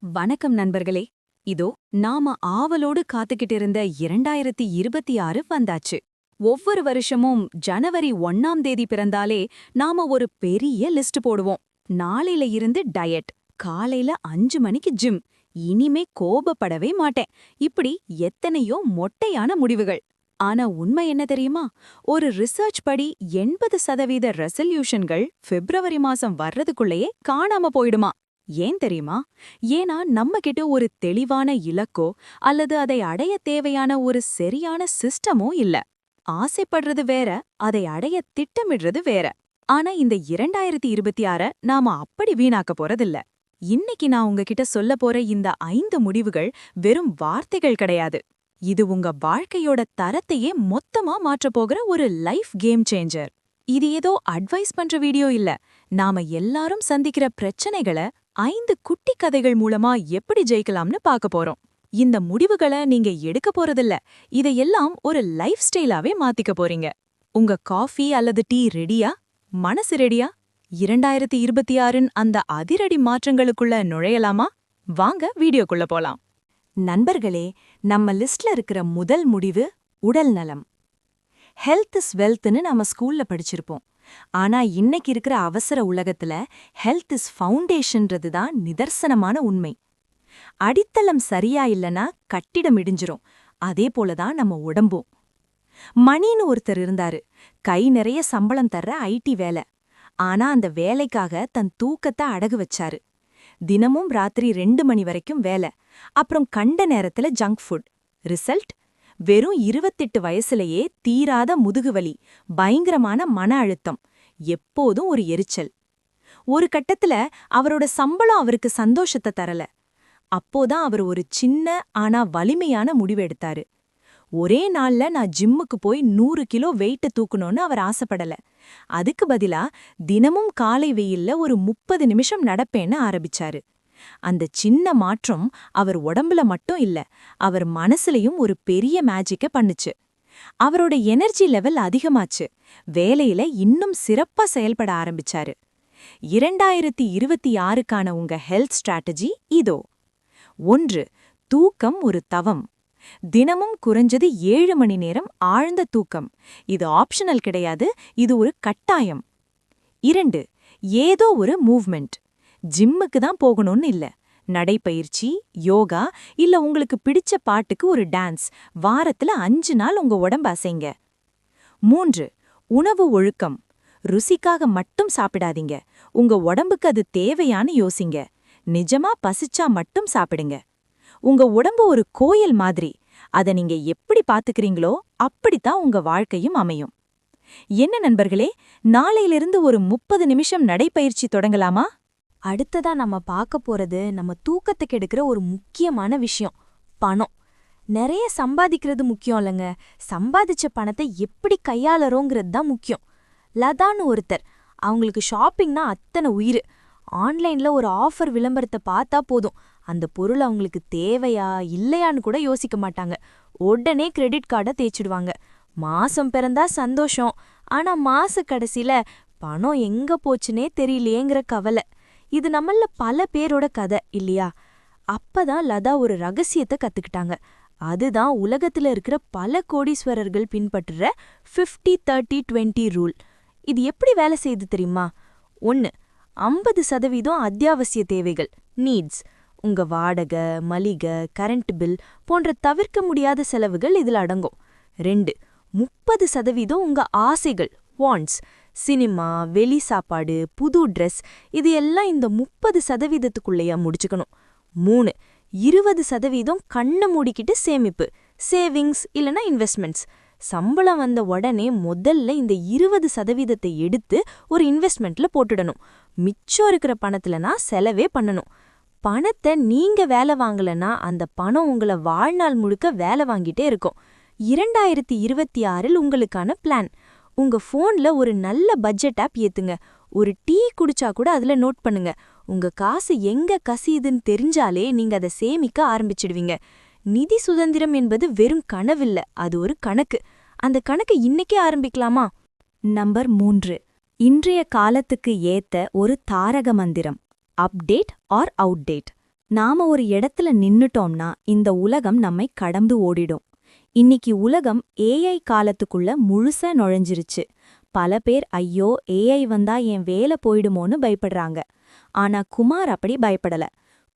வணக்கம் நண்பர்களே. இதோ நாம ஆவலோடு காத்துக்கிட்டு இருந்த 2026 வந்தாச்சு. ஒவ்வொரு வருஷமும் ஜனவரி 1ஆம் தேதி பிறந்தாலே நாம ஒரு பெரிய லிஸ்ட் போடுவோம். நாளையில இருந்து டயட், காலையில 5 மணிக்கு ஜிம், இனிமே கோபப்படவே மாட்டேன், இப்படி எத்தனையோ மொட்டையான முடிவுகள். ஆனா உண்மை என்ன தெரியுமா? ஒரு ரிசர்ச் படி 80% ரெசல்யூஷன்கள் பிப்ரவரி மாசம் வர்றதுக்குள்ளேயே காணாம போயிடுமா. ஏன் தெரியுமா? ஏன்னா நம்ம கிட்ட ஒரு தெளிவான இலக்கோ அல்லது அதை அடைய தேவையான ஒரு சரியான சிஸ்டமோ இல்ல. ஆசைப்படுறது வேற, அதை அடைய திட்டமிடுறது வேற. ஆனா இந்த 2026 நாம அப்படி வீணாக்க போறதில்ல. இன்னைக்கு நான் உங்ககிட்ட சொல்ல போற இந்த 5 முடிவுகள் வெறும் வார்த்தைகள் கிடையாது. இது உங்க வாழ்க்கையோட தரத்தையே மொத்தமா மாற்றப் போகிற ஒரு லைஃப் கேம் சேஞ்சர். இது ஏதோ அட்வைஸ் பண்ற வீடியோ இல்ல. நாம எல்லாரும் சந்திக்கிற பிரச்சனைகளை 5 குட்டி கதைகள் மூலமா எப்படி ஜெயிக்கலாம்னு பார்க்க போறோம். இந்த முடிவுகளை நீங்க எடுக்க போறதில்ல, இதையெல்லாம் ஒரு லைஃப் ஸ்டைலாவே மாத்திக்க போறீங்க. உங்க காஃபி அல்லது டீ ரெடியா? மனசு ரெடியா? 2026 அந்த அதிரடி மாற்றங்களுக்குள்ள நுழையலாமா? வாங்க வீடியோக்குள்ள போலாம். நண்பர்களே, நம்ம லிஸ்ட்ல இருக்கிற முதல் முடிவு உடல் நலம். ஹெல்த் இஸ் வெல்த்னு நம்ம ஸ்கூல்ல படிச்சிருப்போம். ஆனா இன்னைக்கு இருக்கிற அவசர உலகத்துல ஹெல்த் இஸ் ஃபவுண்டேஷன்றது தான் நிதர்சனமான உண்மை. அடித்தளம் சரியா இல்லனா கட்டிடம் இடிஞ்சிரும். அதே போலதான் நம்ம உடம்பும். மணின்னு ஒருத்தர் இருந்தாரு. கை நிறைய சம்பளம் தர்ற ஐடி வேலை. ஆனா அந்த வேலைக்காக தன் தூக்கத்தை அடகு வச்சாரு. தினமும் ராத்திரி 2 மணி வரைக்கும் வேலை. அப்புறம் கண்ட நேரத்துல ஜங்க் ஃபுட். ரிசல்ட்? வெறும் 28 வயசுலயே தீராத முதுகுவலி, பயங்கரமான மன அழுத்தம், எப்போதும் ஒரு எரிச்சல். ஒரு கட்டத்துல அவரோட சம்பளம் அவருக்கு சந்தோஷத்தை தரல. அப்போதான் அவர் ஒரு சின்ன ஆனா வலிமையான முடிவெடுத்தாரு. ஒரே நாள்ல நான் ஜிம்முக்கு போய் 100 கிலோ வெயிட் தூக்கணும்னு அவர் ஆசைப்படல. அதுக்கு பதிலா தினமும் காலை வெயில்ல ஒரு 30 நிமிஷம் நடப்பேன்னு ஆரம்பிச்சாரு. அந்த சின்ன மாற்றம் அவர் உடம்புல மட்டும் இல்ல, அவர் மனசுலயும் ஒரு பெரிய மேஜிக்க பண்ணுச்சு. அவரோட எனர்ஜி லெவல் அதிகமாச்சு. வேலையில இன்னும் சிறப்பா செயல்பட ஆரம்பிச்சாரு. 2026க்கான உங்க ஹெல்த் ஸ்ட்ராட்டஜி இதோ. 1. தூக்கம் ஒரு தவம். தினமும் குறைஞ்சது 7 மணி நேரம் ஆழ்ந்த தூக்கம். இது ஆப்ஷனல் கிடையாது, இது ஒரு கட்டாயம். 2. ஏதோ ஒரு மூவ்மெண்ட். ஜிம்முக்கு தான் போகணும்னு இல்ல. நடைப்பயிற்சி, யோகா, இல்ல உங்களுக்கு பிடிச்ச பாட்டுக்கு ஒரு டான்ஸ், வாரத்துல 5 நாள் உங்க உடம்ப அசைங்க. 3. உணவு ஒழுக்கம். ருசிக்காக மட்டும் சாப்பிடாதீங்க. உங்க உடம்புக்கு அது தேவையான்னு யோசிங்க. நிஜமா பசிச்சா மட்டும் சாப்பிடுங்க. உங்க உடம்பு ஒரு கோயில் மாதிரி. அதை நீங்க எப்படி பாத்துக்கிறீங்களோ அப்படித்தான் உங்க வாழ்க்கையும் அமையும். என்ன நண்பர்களே, நாளையிலிருந்து ஒரு 30 நிமிஷம் நடைப்பயிற்சி தொடங்கலாமா? அடுத்ததா நம்ம பார்க்க போறது நம்ம தூக்கத்துக்கு எடுக்கிற ஒரு முக்கியமான விஷயம், பணம். நிறைய சம்பாதிக்கிறது முக்கியம் இல்லைங்க, சம்பாதிச்ச பணத்தை எப்படி கையாளறோங்கிறது தான் முக்கியம். லதான்னு ஒருத்தர், அவங்களுக்கு ஷாப்பிங்னா அத்தனை உயிர். ஆன்லைன்ல ஒரு ஆஃபர் விளம்பரத்தை பார்த்தா போதும், அந்த பொருள் அவங்களுக்கு தேவையா இல்லையான்னு கூட யோசிக்க மாட்டாங்க. உடனே கிரெடிட் கார்டை தேய்ச்சிடுவாங்க. மாசம் பிறந்தா சந்தோஷம், ஆனா மாச கடைசியில பணம் எங்க போச்சுனே தெரியலையேங்கிற கவலை. இது நம்மள பல பேரோட கதை இல்லையா? அப்பதான் லதா ஒரு ரகசியத்தை கத்துக்கிட்டாங்க. அதுதான் உலகத்துல இருக்கிற பல கோடீஸ்வரர்கள் பின்பற்றுற 50-30-20 ரூல். இது எப்படி வேலை செய்யுது தெரியுமா? 1. 50% அத்தியாவசிய தேவைகள், நீட்ஸ். உங்க வாடகை, மளிகை, கரண்ட் பில் போன்ற தவிர்க்க முடியாத செலவுகள் இதுல அடங்கும். 2. 30% உங்க ஆசைகள், வாண்ட்ஸ். சினிமா, வெளி சாப்பாடு, புது ட்ரெஸ், இது எல்லாம் இந்த 30%க்குள்ளேயே முடிச்சுக்கணும். 3. 20% கண்ணை மூடிக்கிட்டு சேமிப்பு, சேவிங்ஸ் இல்லனா இன்வெஸ்ட்மெண்ட்ஸ். சம்பளம் வந்த உடனே முதல்ல இந்த 20% எடுத்து ஒரு இன்வெஸ்ட்மெண்ட்ல போட்டுடணும். மிச்சம் இருக்கிற பணத்துலனா செலவே பண்ணணும். பணத்தை நீங்க வேலை வாங்கலனா அந்த பணம் உங்களை வாழ்நாள் முழுக்க வேலை வாங்கிட்டே இருக்கும். 2026 உங்களுக்கான பிளான். உங்க போன்ல ஒரு நல்ல பட்ஜெட் ஆப் ஏத்துங்க. ஒரு டீ குடிச்சா கூட அதுல நோட் பண்ணுங்க. உங்க காசு எங்க கசியுதுன்னு தெரிஞ்சாலே நீங்க அதை சேமிக்க ஆரம்பிச்சிடுவீங்க. நிதி சுதந்திரம் என்பது வெறும் கனவில்ல, அது ஒரு கணக்கு. அந்த கணக்கு இன்னைக்கே ஆரம்பிக்கலாமா? நம்பர் 3. இன்றைய காலத்துக்கு ஏத்த ஒரு தாரக மந்திரம், அப்டேட் ஆர் அவுட்டேட். நாம ஒரு இடத்துல நின்னுட்டோம்னா இந்த உலகம் நம்மை கடந்து ஓடிடும். இன்னைக்கு உலகம் ஏஐ காலத்துக்குள்ள முழுசா நுழைஞ்சிருச்சு. பல பேர் ஐயோ ஏஐ வந்தா என் வேலை போயிடுமோன்னு பயப்படுறாங்க. ஆனா குமார் அப்படி பயப்படல.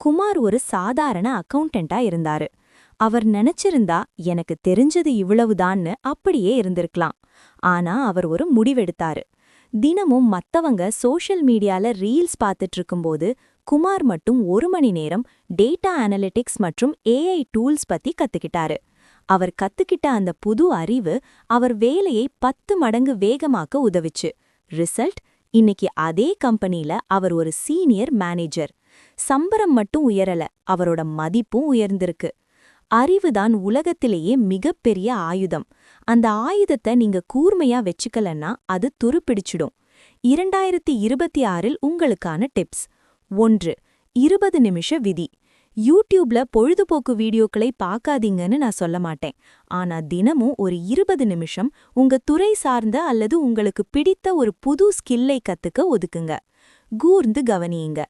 குமார் ஒரு சாதாரண அக்கவுண்டன்ட்டா இருந்தாரு. அவர் நினைச்சிருந்தா எனக்கு தெரிஞ்சது இவ்வளவுதான்னு அப்படியே இருந்திருக்கலாம். ஆனா அவர் ஒரு முடிவெடுத்தாரு. தினமும் மத்தவங்க சோஷியல் மீடியால ரீல்ஸ் பார்த்துட்டு இருக்கும்போது குமார் மட்டும் 1 மணி நேரம் டேட்டா அனலிட்டிக்ஸ் மற்றும் ஏஐ டூல்ஸ் பத்தி கத்துக்கிட்டாரு. அவர் கத்துக்கிட்ட அந்த புது அறிவு அவர் வேலையை 10 மடங்கு வேகமாக்க உதவிச்சு. ரிசல்ட், இன்னைக்கு அதே கம்பெனில அவர் ஒரு சீனியர் மேனேஜர். சம்பளம் மட்டும் உயரல, அவரோட மதிப்பும் உயர்ந்திருக்கு. அறிவுதான் உலகத்திலேயே மிகப்பெரிய ஆயுதம். அந்த ஆயுதத்தை நீங்க கூர்மையா வெச்சுக்கலன்னா அது துருப்பிடிச்சிடும். 2026 உங்களுக்கான டிப்ஸ். 1. 20 நிமிஷ விதி. யூடியூப்ல பொழுதுபோக்கு வீடியோக்களை பார்க்காதீங்கன்னு நான் சொல்ல மாட்டேன். ஆனா தினமும் ஒரு 20 நிமிஷம் உங்க துறை சார்ந்த அல்லது உங்களுக்கு பிடித்த ஒரு புது ஸ்கில்லை கத்துக்க ஒதுக்குங்க. கூர்ந்து கவனியுங்க.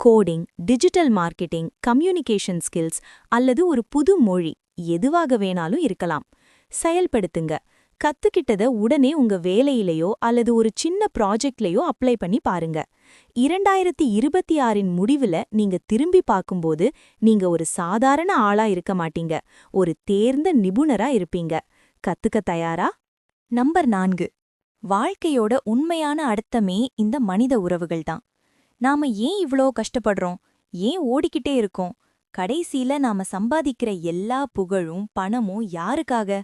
Coding, digital marketing, communication skills அல்லது ஒரு புது மொழி எதுவாக வேணாலும் இருக்கலாம். செயல்படுத்துங்க. கத்துக்கிட்டத உடனே உங்க வேலையிலையோ அல்லது ஒரு சின்ன ப்ராஜெக்ட்லயோ அப்ளை பண்ணி பாருங்க. 2026 முடிவுல நீங்க திரும்பி பார்க்கும்போது நீங்க ஒரு சாதாரண ஆளா இருக்க மாட்டீங்க, ஒரு தேர்ந்த நிபுணரா இருப்பீங்க. கத்துக்க தயாரா? நம்பர் 4. வாழ்க்கையோட உண்மையான அர்த்தமே இந்த மனித உறவுகள் தான். நாம ஏன் இவ்ளோ கஷ்டப்படுறோம், ஏன் ஓடிக்கிட்டே இருக்கோம்? கடைசியில நாம சம்பாதிக்கிற எல்லா புகழும் பணமும் யாருக்காக?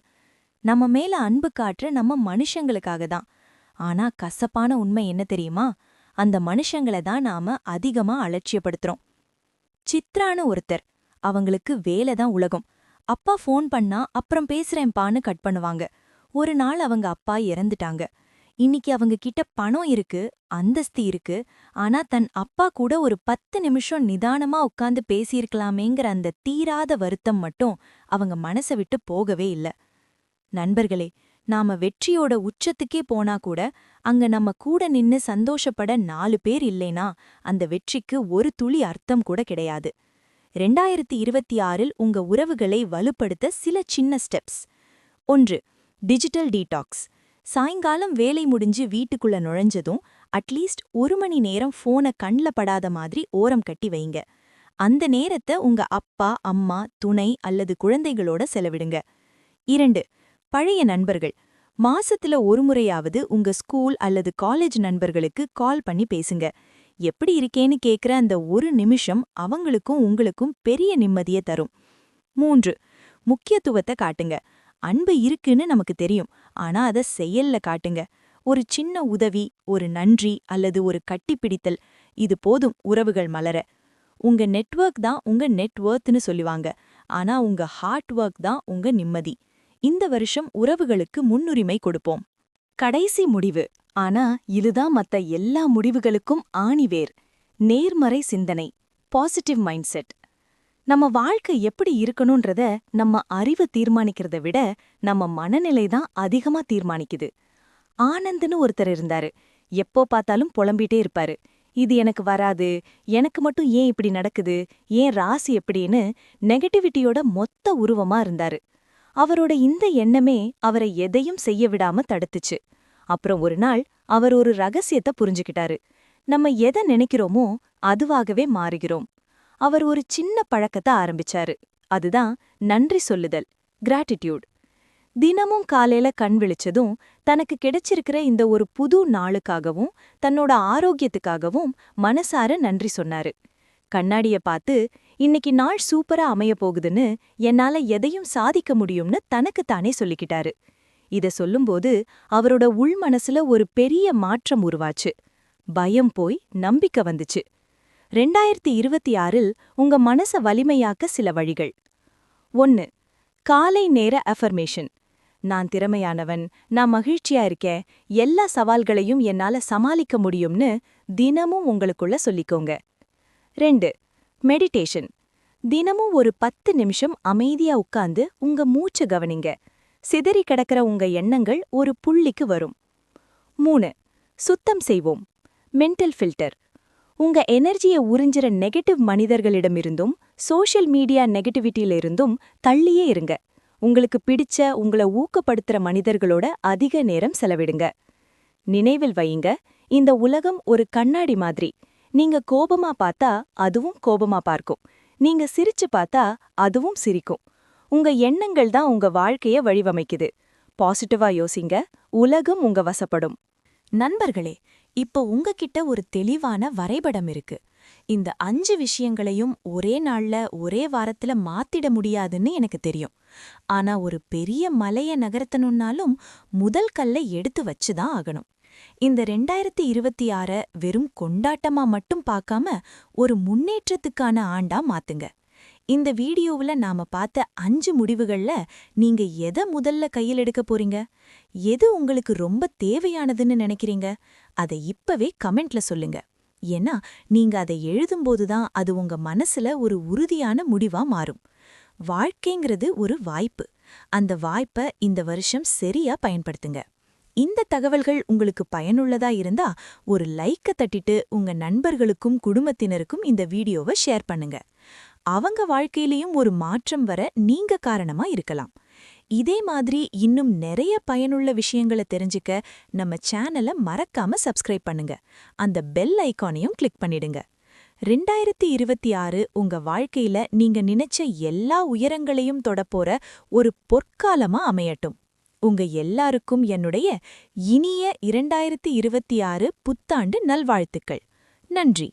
நம்ம மேல அன்பு காட்டுற நம்ம மனுஷங்களுக்காக தான். ஆனா கசப்பான உண்மை என்ன தெரியுமா? அந்த மனுஷங்களை தான் நாம அதிகமா அலட்சியப்படுத்துறோம். சித்ரான்னு ஒருத்தர். அவங்களுக்கு வேலை தான் உலகம். அப்பா ஃபோன் பண்ணா அப்புறம் பேசுறேன்பான்னு கட் பண்ணுவாங்க. ஒரு நாள் அவங்க அப்பா இறந்துட்டாங்க. இன்னைக்கு அவங்க கிட்ட பணம் இருக்கு, அந்தஸ்து இருக்கு. ஆனா தன் அப்பா கூட ஒரு 10 நிமிஷம் நிதானமா உட்கார்ந்து பேசியிருக்கலாமேங்கிற அந்த தீராத வருத்தம் மட்டும் அவங்க மனசை விட்டு போகவே இல்ல. நண்பர்களே, நாம வெற்றியோட உச்சத்துக்கே போனா கூட அங்க நம்ம கூட நின்னு சந்தோஷப்பட 4 பேர் இல்லைனா அந்த வெற்றிக்கு ஒரு துளி அர்த்தம் கூட கிடையாது. 2026 உங்க உறவுகளை வலுப்படுத்த சில சின்ன ஸ்டெப்ஸ். 1. Digital detox. சாயங்காலம் வேலை முடிஞ்சு வீட்டுக்குள்ள நுழைஞ்சதும் அட்லீஸ்ட் 1 மணி நேரம் போனை கண்ல படாத மாதிரி ஓரம் கட்டி வைங்க. அந்த நேரத்தை உங்க அப்பா, அம்மா, துணை அல்லது குழந்தைகளோட செலவிடுங்க. 2. பழைய நண்பர்கள். மாசத்துல ஒரு முறையாவது உங்க ஸ்கூல் அல்லது காலேஜ் நண்பர்களுக்கு கால் பண்ணி பேசுங்க. எப்படி இருக்கேன்னு கேக்குற அந்த ஒரு நிமிஷம் அவங்களுக்கும் உங்களுக்கும் பெரிய நிம்மதியை தரும். 3. முக்கியத்துவத்தை காட்டுங்க. அன்பு இருக்குன்னு நமக்கு தெரியும், ஆனா அத செயல்ல காட்டுங்க. ஒரு சின்ன உதவி, ஒரு நன்றி அல்லது ஒரு கட்டிப்பிடித்தல், இது போதும் உறவுகள் மலர. உங்க நெட்வொர்க் தான் உங்க நெட்வொர்த்னு சொல்லுவாங்க, ஆனா உங்க ஹார்ட் ஒர்க் தான் உங்க நிம்மதி. இந்த வருஷம் உறவுகளுக்கு முன்னுரிமை கொடுப்போம். கடைசி முடிவு, ஆனா இதுதான் மத்த எல்லா முடிவுகளுக்கும் ஆணிவேர். நேர்மறை சிந்தனை, பாசிட்டிவ் மைண்ட் செட். நம்ம வாழ்க்கை எப்படி இருக்கணும்ன்றத நம்ம அறிவு தீர்மானிக்கிறத விட நம்ம மனநிலை தான் அதிகமா தீர்மானிக்குது. ஆனந்த்னு ஒருத்தர் இருந்தாரு. எப்போ பார்த்தாலும் புலம்பிட்டே இருப்பாரு. இது எனக்கு வராது, எனக்கு மட்டும் ஏன் இப்படி நடக்குது, ஏன் ராசி எப்படின்னு நெகட்டிவிட்டியோட மொத்த உருவமா இருந்தாரு. அவரோட இந்த எண்ணமே அவரை எதையும் செய்ய விடாம தடுத்துச்சு. அப்புறம் ஒரு நாள் அவர் ஒரு ரகசியத்தை புரிஞ்சுக்கிட்டாரு. நம்ம எதை நினைக்கிறோமோ அதுவாகவே மாறுகிறோம். அவர் ஒரு சின்ன பழக்கத்தை ஆரம்பிச்சாரு. அதுதான் நன்றி சொல்லுதல், கிராட்டிடியூட். தினமும் காலையில கண் விழிச்சதும் தனக்கு கிடைச்சிருக்கிற இந்த ஒரு புது நாளுக்காகவும் தன்னோட ஆரோக்கியத்துக்காகவும் மனசார நன்றி சொன்னாரு. கண்ணாடிய பார்த்து இன்னைக்கு நாள் சூப்பரா அமைய போகுதுன்னு, என்னால எதையும் சாதிக்க முடியும்னு தனக்குத்தானே சொல்லிக்கிட்டாரு. இத சொல்லும்போது அவரோட உள் மனசுல ஒரு பெரிய மாற்றம் உருவாச்சு. பயம் போய் நம்பிக்கை வந்துச்சு. 2026 உங்க மனச வலிமையாக்க சில வழிகள். 1. காலை நேர அஃபர்மேஷன். நான் திறமையானவன், நான் மகிழ்ச்சியா இருக்கேன், எல்லா சவால்களையும் என்னால சமாளிக்க முடியும்னு தினமும் உங்களுக்குள்ள சொல்லிக்கோங்க. 2. மெடிடேஷன். தினமும் ஒரு 10 நிமிஷம் அமைதியா உட்கார்ந்து உங்க மூச்சு கவனிங்க. சிதறி கிடக்கிற உங்க எண்ணங்கள் ஒரு புள்ளிக்கு வரும். 3. சுத்தம் செய்வோம், மென்டல் ஃபில்டர். உங்க எனர்ஜியை உறிஞ்சிற நெகட்டிவ் மனிதர்களிடமிருந்தும் சோஷியல் மீடியா நெகட்டிவிட்டியிலிருந்தும் தள்ளியே இருங்க. உங்களுக்கு பிடிச்ச உங்களை ஊக்கப்படுத்துற மனிதர்களோட அதிக நேரம் செலவிடுங்க. நினைவில் வையுங்க, இந்த உலகம் ஒரு கண்ணாடி மாதிரி. நீங்க கோபமா பார்த்தா அதுவும் கோபமா பார்க்கும். நீங்க சிரிச்சு பார்த்தா அதுவும் சிரிக்கும். உங்க எண்ணங்கள் தான் உங்க வாழ்க்கைய வடிவமைக்குது. பாசிட்டிவா யோசிங்க, உலகம் உங்க வசப்படும். நண்பர்களே, இப்போ உங்ககிட்ட ஒரு தெளிவான வரைபடம் இருக்கு. இந்த 5 விஷயங்களையும் ஒரே நாள்ல ஒரே வாரத்துல மாத்திட முடியாதுன்னு எனக்கு தெரியும். ஆனா ஒரு பெரிய மலைய நகர்த்தணும்னாலும் முதல் கல்லை எடுத்து வச்சுதான் ஆகணும். இந்த 2026 வெறும் கொண்டாட்டமா மட்டும் பார்க்காம ஒரு முன்னேற்றத்துக்கான ஆண்டா மாத்துங்க. இந்த வீடியோவுல நாம பார்த்த 5 முடிவுகள்ல நீங்க எதை முதல்ல கையில் எடுக்க போறீங்க? எது உங்களுக்கு ரொம்ப தேவையானதுன்னு நினைக்கிறீங்க? அதை இப்பவே கமெண்ட்ல சொல்லுங்க. ஏன்னா நீங்க அதை எழுதும்போது தான் அது உங்க மனசுல ஒரு உறுதியான முடிவா மாறும். வாழ்க்கைங்கிறது ஒரு வாய்ப்பு. அந்த வாய்ப்பை இந்த வருஷம் சரியா பயன்படுத்துங்க. இந்த தகவல்கள் உங்களுக்கு பயனுள்ளதா இருந்தா ஒரு லைக்க தட்டிட்டு உங்க நண்பர்களுக்கும் குடும்பத்தினருக்கும் இந்த வீடியோவை ஷேர் பண்ணுங்க. அவங்க வாழ்க்கையிலயும் ஒரு மாற்றம் வர நீங்க காரணமா இருக்கலாம். இதே மாதிரி இன்னும் நிறைய பயனுள்ள விஷயங்களை தெரிஞ்சுக்க நம்ம சேனலை மறக்காம சப்ஸ்கிரைப் பண்ணுங்க. அந்த பெல் ஐகானையும் கிளிக் பண்ணிடுங்க. 2026 உங்க வாழ்க்கையில நீங்க நினைச்ச எல்லா உயரங்களையும் தொடப்போற ஒரு பொற்காலமா அமையட்டும். உங்க எல்லாருக்கும் என்னுடைய இனிய 2026 புத்தாண்டு நல்வாழ்த்துக்கள். நன்றி.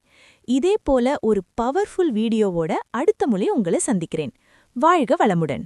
இதே போல ஒரு பவர்ஃபுல் வீடியோவோட அடுத்த முறை உங்களை சந்திக்கிறேன். வாழ்க வளமுடன்.